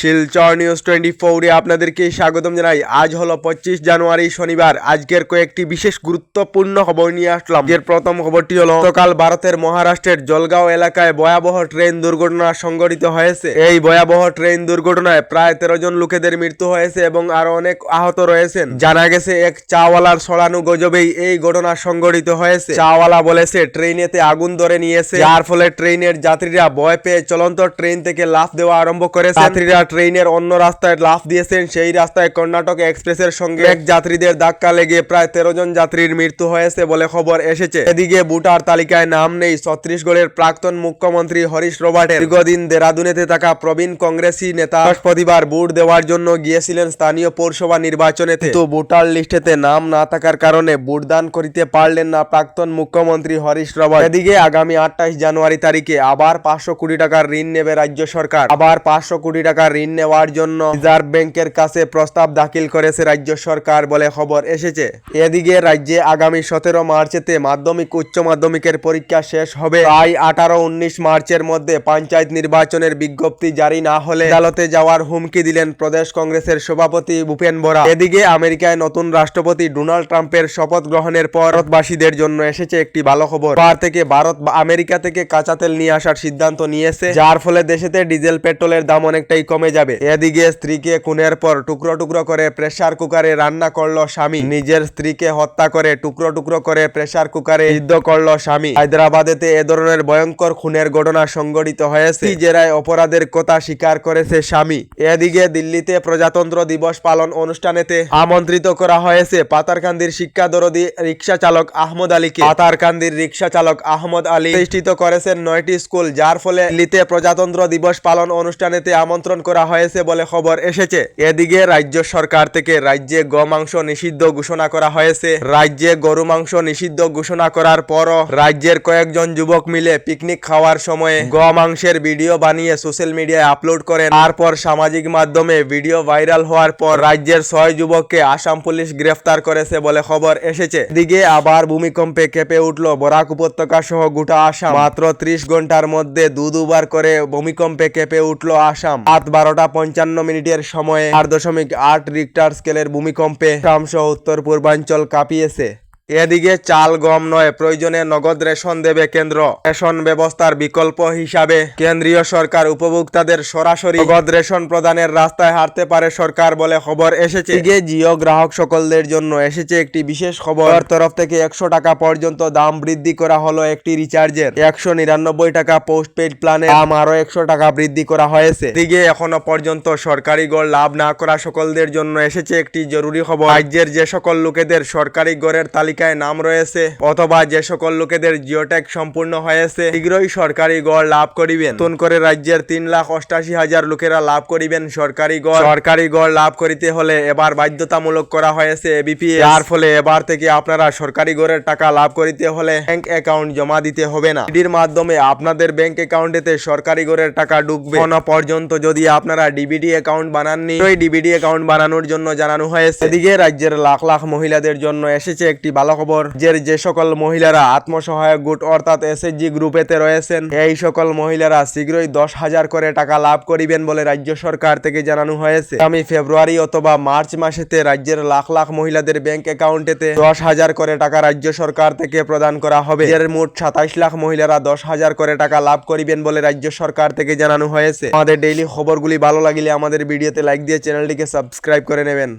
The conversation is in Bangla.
শিলচর নিউজ 24 এ আপনাদেরকে স্বাগতম জানাই। আজ হলো 25 জানুয়ারি শনিবার। আজকের কয়েকটি বিশেষ গুরুত্বপূর্ণ খবর নিয়ে আসলাম। এর প্রথম খবরটি হলো গতকাল ভারতের মহারাষ্ট্রের জলগাঁও এলাকায় ভয়াবহ ট্রেন দুর্ঘটনা সংঘটিত হয়েছে। এই ভয়াবহ ট্রেন দুর্ঘটনায় প্রায় 13 জন লোকেদের মৃত্যু হয়েছে এবং আরো অনেক আহত রয়েছেন। জানা গেছে এক চাওয়ালার ছড়ানো গুজবেই এই ঘটনা সংঘটিত হয়েছে। চাওয়ালা বলেছে ট্রেনেতে আগুন ধরে নিয়েছে, যার ফলে ট্রেনের যাত্রীরা ভয় পেয়ে চলন্ত ট্রেন থেকে লাফ দেওয়া আরম্ভ করেছে। যাত্রীরা ট্রেনের অন্য রাস্তায় লাফ দিয়েছেন। সেই রাস্তায় কর্ণাটক এক্সপ্রেসের সঙ্গে এক যাত্রীদের ধাক্কা লেগে প্রায় 13 জন যাত্রীর মৃত্যু হয়েছে বলে খবর এসেছে। এদিকে ভোটার তালিকায় নাম নেই ছত্তিশগড়ের প্রাক্তন মুখ্যমন্ত্রী হরিশ রবার্টের। দীর্ঘদিন দেরাদুনেতে থাকা প্রবীণ কংগ্রেসি নেতা বৃহস্পতিবার ভোট দেওয়ার জন্য গিয়েছিলেন স্থানীয় পৌরসভা নির্বাচনে, কিন্তু ভোটার লিস্টেতে নাম না থাকার কারণে ভোটদান করিতে পারলেন না প্রাক্তন মুখ্যমন্ত্রী হরিশ রবার্ট। এদিকে আগামী 28 জানুয়ারি তারিখে আবার 500 কোটি টাকার ঋণ নেবে রাজ্য সরকার। আবার 500 কোটি টাকা ঋণ নেওয়ার জন্য রিজার্ভ ব্যাংকের কাছে প্রস্তাব দাখিল করেছে রাজ্য সরকার বলে খবর এসেছে। এদিকে রাজ্যে আগামী 17 মার্চেতে মাধ্যমিক উচ্চ মাধ্যমিকের পরীক্ষা শেষ হবে। প্রায় 18-19 মার্চের মধ্যে পঞ্চায়েত নির্বাচনের বিজ্ঞপ্তি জারি না হলে আদালতে যাওয়ার হুমকি দিলেন প্রদেশ কংগ্রেসের সভাপতি ভূপেন বোরা। এদিকে আমেরিকায় নতুন রাষ্ট্রপতি ডোনাল্ড ট্রাম্পের শপথ গ্রহণের পর ভারতবাসীদের জন্য এসেছে একটি ভালো খবর। ভারত আমেরিকা থেকে কাঁচা তেল নিয়ে আসার সিদ্ধান্ত নিয়েছে, যার ফলে দেশেতে ডিজেল পেট্রোলের দাম অনেকটাই কমে যাবে। এদিকে স্ত্রীকে খুনের পর টুকরো টুকরো করে প্রেসার কুকারে রান্না করলো স্বামী। নিজের স্ত্রীকে হত্যা করে টুকরো টুকরো করে প্রেসার কুকারে সিদ্ধ করলো স্বামী। হায়দ্রাবাদেতে এ ধরনের ভয়ঙ্কর খুনের ঘটনা সংঘটিত হয়েছে। জেরায় অপরাধের কথা স্বীকার করেছে স্বামী। এদিকে দিল্লিতে প্রজাতন্ত্র দিবস পালন অনুষ্ঠানেতে আমন্ত্রিত করা হয়েছে পাতারকান্দির শিক্ষা দরদি রিক্সা চালক আহমদ আলীকে। পাতারকান্দির রিক্সা চালক আহমদ আলী প্রতিষ্ঠিত করেছেন 9টি স্কুল, যার ফলে দিল্লিতে প্রজাতন্ত্র দিবস পালন অনুষ্ঠানেতে আমন্ত্রণ করা হয়েছে বলে খবর এসেছে। এদিকে রাজ্য সরকার থেকে রাজ্যে গোমাংস নিষিদ্ধ ঘোষণা করা হয়েছে। রাজ্যে গরু মাংস নিষিদ্ধ ঘোষণা করার পরও রাজ্যের কয়েকজন যুবক মিলে পিকনিক খাওয়ার সময় গোমাংসের ভিডিও বানিয়ে সোশ্যাল মিডিয়ায় আপলোড করেন। তারপর সামাজিক মাধ্যমে ভিডিও ভাইরাল হওয়ার পর রাজ্যের 6 যুবককে আসাম পুলিশ গ্রেফতার করেছে বলে খবর এসেছে। এদিকে আবার ভূমিকম্পে কেঁপে উঠল বরাক উপত্যকা সহ গোটা আসাম। মাত্র 30 ঘন্টার মধ্যে দুবার করে ভূমিকম্পে কেঁপে উঠল আসাম। রাত 12:55 সময়ে 4.8 রিক্টার স্কেলের ভূমিকম্পে আসাম সহ উত্তর পূর্বাঞ্চল কাঁপিয়েছে। এদিকে চাল গম নয়, প্রয়োজনে নগদ রেশন দেবে কেন্দ্র। রেশন ব্যবস্থার বিকল্প হিসাবে কেন্দ্রীয় সরকার উপভোক্তাদের সরাসরি নগদ রেশন প্রদানের রাস্তায় হাঁটতে পারে সরকার বলে খবর এসেছে। এদিকে জিও গ্রাহক সকলদের জন্য এসেছে একটি বিশেষ খবর। তরফ থেকে 100 টাকা পর্যন্ত দাম বৃদ্ধি করা হলো একটি রিচার্জের। 199 টাকা পোস্টপেড প্ল্যানে দাম আরো 100 টাকা বৃদ্ধি করা হয়েছে। এদিকে এখনো পর্যন্ত সরকারি গড় লাভ না করা সকলদের জন্য এসেছে একটি জরুরি খবর। রাজ্যের যে সকল লোকেদের সরকারি গড়ের তালিকায় নাম রয়েছে অথবা যে সকল লোকেদের জিওট্যাগ সম্পূর্ণ হয়েছে শীঘ্রই সরকারি গড় লাভ করিবেন। নতুন করে রাজ্যের 3,88,000 লোকেরা লাভ করিবেন সরকারি গড়। সরকারি গড় লাভ করিতে হলে এবার বাধ্যতামূলক করা হয়েছে এবিপিএস, যার ফলে এবার থেকে আপনারা সরকারি গড়ের টাকা লাভ করিতে হলে ব্যাংক অ্যাকাউন্ট জমা দিতে হবে না। এটির মাধ্যমে আপনাদের ব্যাংক অ্যাকাউন্টেতে সরকারি গড়ের টাকা ঢুকবে। এখনো পর্যন্ত যদি আপনারা ডিবিডি অ্যাকাউন্ট বানাননি, ওই ডিবিডি অ্যাকাউন্ট বানানোর জন্য জানানো হয়েছে। এদিকে রাজ্যের লাখ লাখ মহিলাদের জন্য এসেছে একটি ভালো খবর। যে সকল মহিলারা আত্মসহায়ক গোট অর্থাৎ এসএইচজি গ্রুপেতে রয়েছেন, এই সকল মহিলারা শীঘ্রই 10,000 করে টাকা লাভ করিবেন বলে রাজ্য সরকার থেকে জানানো হয়েছে। আগামী ফেব্রুয়ারি অথবা মার্চ মাসেতে রাজ্যের লাখ লাখ মহিলাদের ব্যাংক অ্যাকাউন্টেতে 10,000 করে টাকা রাজ্য সরকার থেকে প্রদান করা হবে। এর মোট 27 লাখ মহিলারা 10,000 করে টাকা লাভ করিবেন বলে রাজ্য সরকার থেকে জানানো হয়েছে। আমাদের ডেইলি খবরগুলি ভালো লাগলে আমাদের ভিডিওতে লাইক দিয়ে চ্যানেলটিকে সাবস্ক্রাইব করে নেবেন।